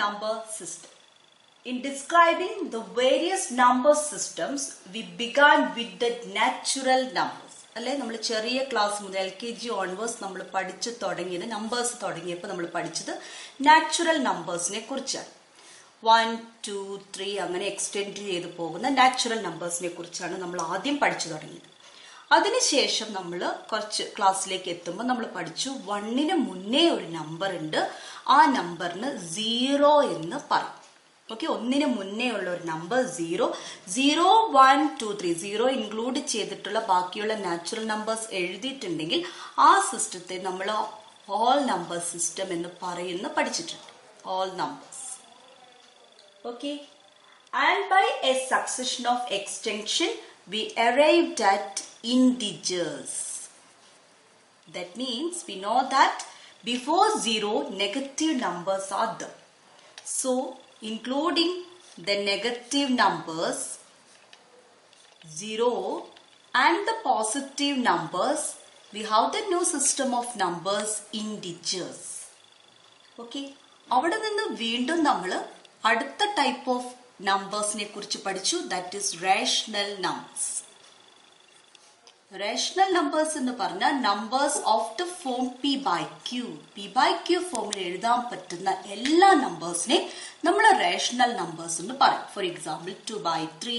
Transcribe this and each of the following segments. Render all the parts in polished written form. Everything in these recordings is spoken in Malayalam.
number system. In describing the various number systems, we began with the natural numbers. അല്ലെ, നമ്മൾ ചെറിയ ക്ലാസ് മുതൽ LKG ഓൺവേഴ്സ് നമ്മൾ പഠിച്ചു തുടങ്ങിയത്, നമ്പേഴ്സ് തുടങ്ങിയപ്പോൾ നമ്മൾ പഠിച്ചത് നാച്ചുറൽ നമ്പേഴ്സിനെ കുറിച്ചാണ്. 1, 2, 3 അങ്ങനെ എക്സ്റ്റെൻഡ് ചെയ്ത് പോകുന്ന നാച്ചുറൽ നമ്പേഴ്സിനെ കുറിച്ചാണ് നമ്മൾ ആദ്യം പഠിച്ചു തുടങ്ങിയത്. അതിനുശേഷം നമ്മൾ കുറച്ച് ക്ലാസ്സിലേക്ക് എത്തുമ്പോൾ നമ്മൾ പഠിച്ചു 1ന് മുന്നേ ഒരു നമ്പർ ഉണ്ട്, ആ നമ്പറിന് 0 എന്ന് പറയും. ഓക്കെ, 1ന് മുന്നേ ഉള്ള ഒരു നമ്പർ 0, 0, 1, 2, 3, 0 ഇൻക്ലൂഡ് ചെയ്തിട്ടുള്ള ബാക്കിയുള്ള നാച്ചുറൽ നമ്പേഴ്സ് എഴുതിയിട്ടുണ്ടെങ്കിൽ ആ സിസ്റ്റത്തെ നമ്മൾ ഓൾ നമ്പർ സിസ്റ്റം എന്ന് പറയുന്ന പഠിച്ചിട്ടുണ്ട്. All numbers. Okay, and by a succession of extension we arrived at integers. That means we know that before 0 negative numbers are there. So including the negative numbers 0 and the positive numbers, we have the new system of numbers integers. Okay, അവിടെ നിന്ന് വീണ്ടും നമ്മൾ അടുത്ത ടൈപ്പ് ഓഫ് നമ്പേഴ്സിനെ കുറിച്ച് പഠിച്ചു. That is rational numbers. Rational numbers എന്ന് പറഞ്ഞാൽ numbers of the form P/Q ഫോമിൽ എഴുതാൻ പറ്റുന്ന എല്ലാ നമ്പേഴ്സിനെയും നമ്മൾ റേഷണൽ നമ്പേഴ്സ് എന്ന് പറയും. For example 2/3,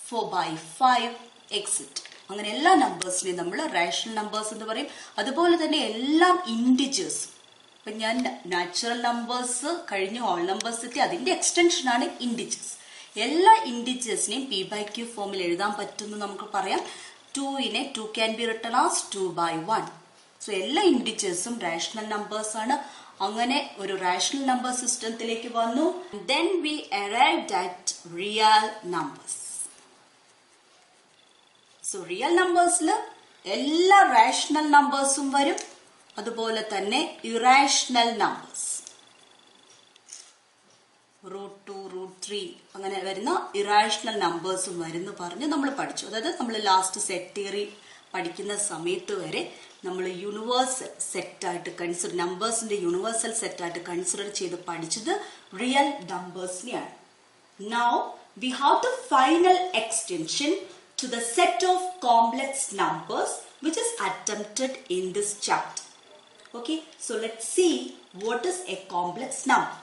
4/5 etcetera. അങ്ങനെ എല്ലാ നമ്പേഴ്സിനെയും നമ്മൾ റേഷണൽ നമ്പേഴ്സ് എന്ന് പറയും. അതുപോലെ തന്നെ എല്ലാം ഇൻഡിജേഴ്സ്. ഇപ്പൊ ഞാൻ നാച്ചുറൽ നമ്പേഴ്സ് കഴിഞ്ഞ് ഓൾ നമ്പേഴ്സ് എത്തി, അതിന്റെ എക്സ്റ്റൻഷൻ ആണ് ഇൻഡിജേഴ്സ്. എല്ലാ ഇൻഡിജേഴ്സിനെയും P/Q ഫോമിൽ എഴുതാൻ പറ്റുമെന്ന് നമുക്ക് പറയാം. 2നെ 2 can be written as 2/1. So എല്ലാ ഇൻഡിജേഴ്സും റേഷണൽ നമ്പേഴ്സ് ആണ്. അങ്ങനെ ഒരു റേഷണൽ നമ്പർ സിസ്റ്റത്തിലേക്ക് വന്നു. Then we arrived at real numbers. So real നമ്പേഴ്സിൽ എല്ലാ റേഷണൽ നമ്പേഴ്സും വരും, അതുപോലെ തന്നെ ഇറാഷണൽ നമ്പേഴ്സ് √2, √3 അങ്ങനെ വരുന്ന ഇറാഷണൽ നമ്പേഴ്സും വരുന്നു പറഞ്ഞ് നമ്മൾ പഠിച്ചു. അതായത് നമ്മൾ ലാസ്റ്റ് സെറ്റ് തിയറി പഠിക്കുന്ന സമയത്ത് വരെ നമ്മൾ യൂണിവേഴ്സൽ സെറ്റായിട്ട് കൺസിഡർ, നമ്പേഴ്സിന്റെ യൂണിവേഴ്സൽ സെറ്റായിട്ട് കൺസിഡർ ചെയ്ത് പഠിച്ചത് റിയൽ നമ്പേഴ്സിനെയാണ്. Now we have the final extension to the set of complex numbers which is attempted in this chapter. Okay, so let's see what is a complex number.